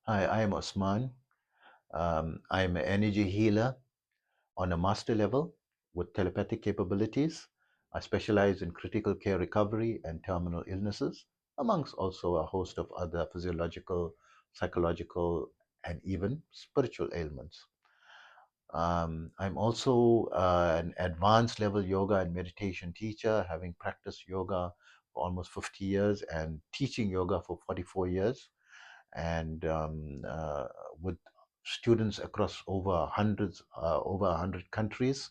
Hi, I'm Osman. I'm an energy healer on a master level with telepathic capabilities. I specialize in critical care recovery and terminal illnesses, amongst also a host of other physiological, psychological, and even spiritual ailments. I'm also an advanced level yoga and meditation teacher, having practiced yoga for almost 50 years and teaching yoga for 44 years and with students across over 100 countries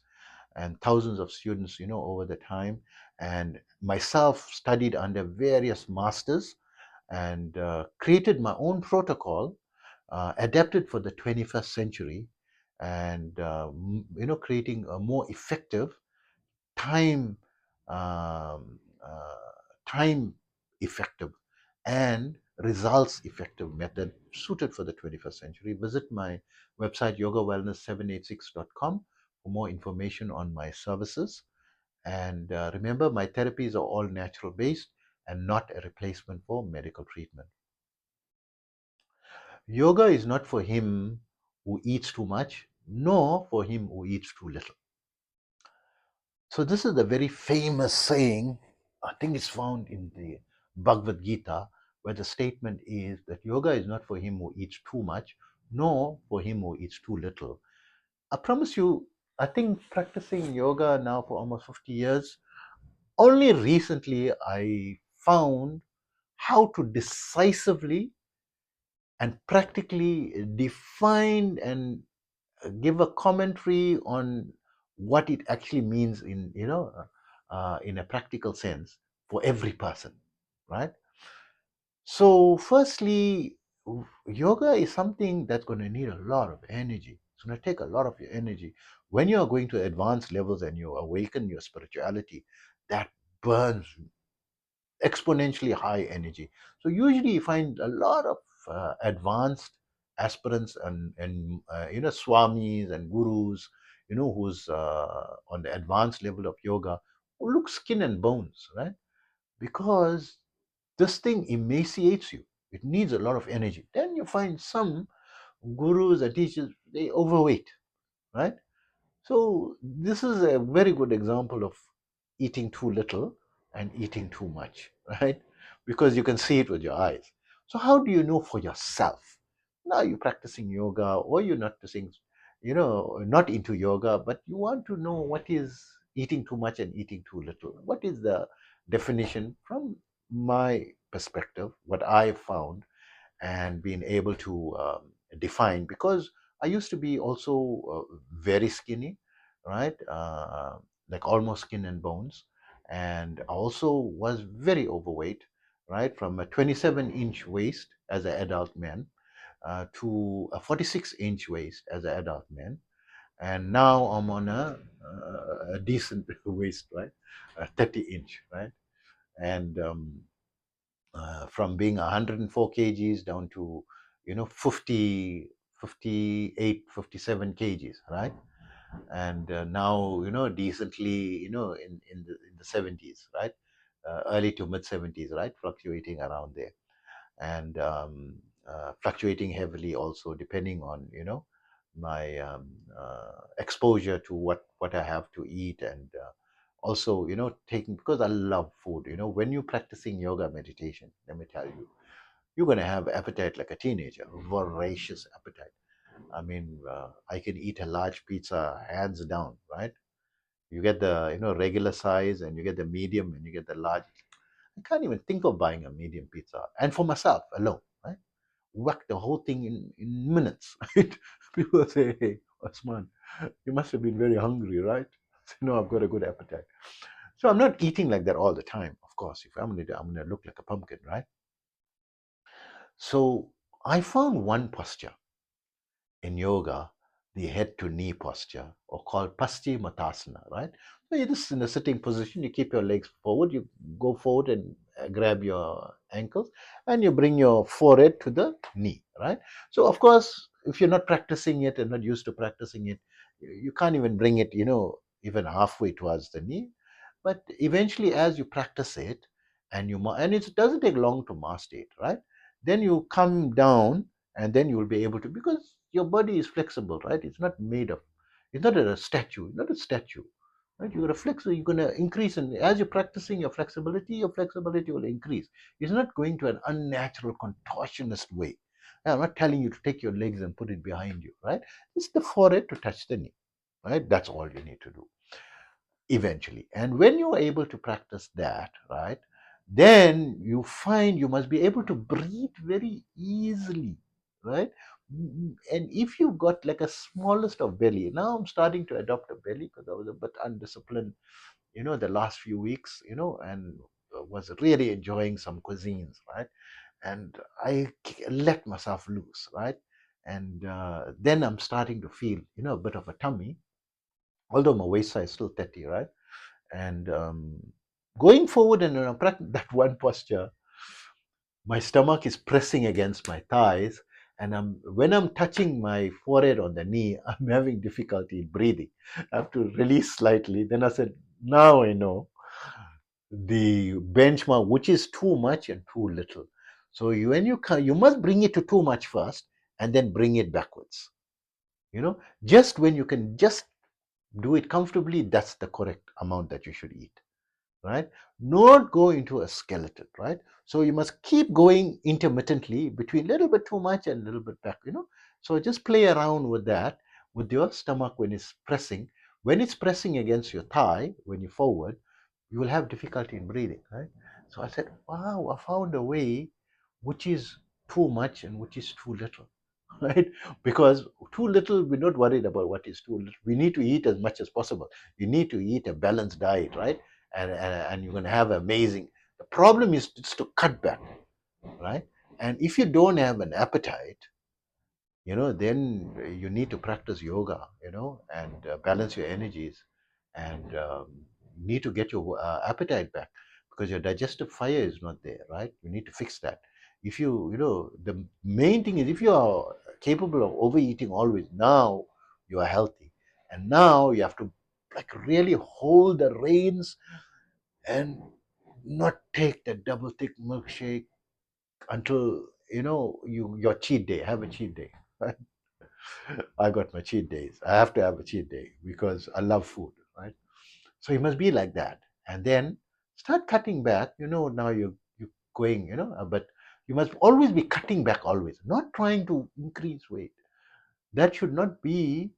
and thousands of students, over the time. And myself studied under various masters and created my own protocol, adapted for the 21st century, and creating a more effective time um, time effective and results effective method suited for the 21st century. Visit my website yogawellness786.com for more information on my services. And remember, my therapies are all natural based and not a replacement for medical treatment. Yoga is not for him who eats too much, nor for him who eats too little. So this is a very famous saying. I think it's found in the Bhagavad Gita, where the statement is that yoga is not for him who eats too much, nor for him who eats too little. I promise you, I think practicing yoga now for almost 50 years, only recently I found how to decisively and practically define and give a commentary on what it actually means in a practical sense for every person, right? So firstly, yoga is something that's going to need a lot of energy. It's going to take a lot of your energy when you are going to advanced levels and you awaken your spirituality. That burns exponentially high energy. So usually you find a lot of advanced aspirants and swamis and gurus, who's on the advanced level of yoga, who look skin and bones, right? Because this thing emaciates you. It needs a lot of energy. Then you find some gurus and teachers, they overweight, right? So this is a very good example of eating too little and eating too much, right? Because you can see it with your eyes. So how do you know for yourself? Now you're practicing yoga or you're not practicing, not into yoga, but you want to know what is eating too much and eating too little. What is the definition from my perspective, what I found and being able to define, because I used to be also very skinny, right? Like almost skin and bones. And I also was very overweight, right? From a 27-inch waist as an adult man to a 46-inch waist as an adult man. And now I'm on a decent waist, right? A 30-inch, right? And from being 104 kgs down to 50, 58, 57 kgs, right? And now decently in the 70s, right? Early to mid 70s, right? Fluctuating around there. And fluctuating heavily also depending on my exposure to what I have to eat, and also taking, because I love food. When you're practicing yoga meditation, let me tell you, you're going to have appetite like a teenager, voracious appetite. I mean, I can eat a large pizza hands down, right? You get the regular size, and you get the medium, and you get the large. I can't even think of buying a medium pizza, and for myself alone, right? Whack the whole thing in minutes, right? People say, "Hey, Osman, you must have been very hungry, right?" I say, no, I've got a good appetite. So I'm not eating like that all the time. Of course, if I'm gonna look like a pumpkin, right? So I found one posture in yoga, the head to knee posture, or called Paschimottanasana, right? So you're just in a sitting position, you keep your legs forward, you go forward and grab your ankles, and you bring your forehead to the knee, right? So, of course, if you're not practicing it and not used to practicing it, you can't even bring it, even halfway towards the knee. But eventually, as you practice it, and it doesn't take long to master it, right? Then you come down and then you will be able to, because your body is flexible, right? It's not made of, it's not a statue, not a statue, right? You're a flexor, you're going to increase, and as you're practicing your flexibility will increase. It's not going to an unnatural contortionist way. I'm not telling you to take your legs and put it behind you, right? It's the forehead to touch the knee, right? That's all you need to do eventually. And when you're able to practice that, right, then you find you must be able to breathe very easily, right? And if you got like a smallest of belly, now I'm starting to adopt a belly because I was a bit undisciplined, the last few weeks, and was really enjoying some cuisines, right? And I let myself loose, right? And then I'm starting to feel, a bit of a tummy, although my waist size is still 30, right? And going forward and practice that one posture, my stomach is pressing against my thighs, and when I'm touching my forehead on the knee, I'm having difficulty in breathing. I have to release slightly. Then I said, now I know the benchmark, which is too much and too little. So when you can, you must bring it to too much first, and then bring it backwards. Just when you can just do it comfortably, that's the correct amount that you should eat, right? Not go into a skeleton, right? So you must keep going intermittently between little bit too much and little bit back. So just play around with that, with your stomach when it's pressing. When it's pressing against your thigh, when you forward, you will have difficulty in breathing, right? So I said, wow, I found a way which is too much and which is too little, right? Because too little, we're not worried about what is too little. We need to eat as much as possible. You need to eat a balanced diet, right? And you're going to have amazing. The problem is just to cut back, right? And if you don't have an appetite, then you need to practice yoga, and balance your energies, and need to get your appetite back, because your digestive fire is not there, right? You need to fix that. If the main thing is, if you are capable of overeating always, now you are healthy, and now you have to like really hold the reins and not take the double thick milkshake until your cheat day. Have a cheat day. Right? I got my cheat days. I have to have a cheat day because I love food, right? So you must be like that, and then start cutting back. Now you're going, but you must always be cutting back, always, not trying to increase weight. That should not be,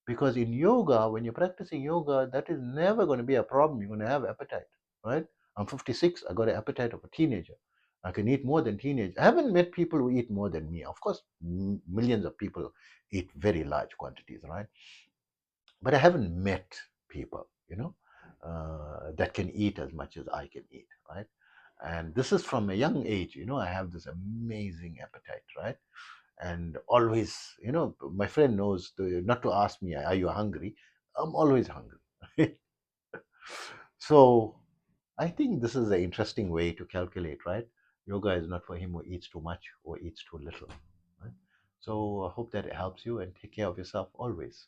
because in yoga, when you're practicing yoga, that is never going to be a problem. You're going to have appetite, right? I'm 56. I got an appetite of a teenager. I can eat more than teenagers. I haven't met people who eat more than me. Of course, millions of people eat very large quantities, right? But I haven't met people, that can eat as much as I can eat, right? And this is from a young age. I have this amazing appetite, right? And always, my friend knows not to ask me, are you hungry? I'm always hungry. So I think this is an interesting way to calculate, right? Yoga is not for him who eats too much or eats too little, right? So I hope that it helps you, and take care of yourself always.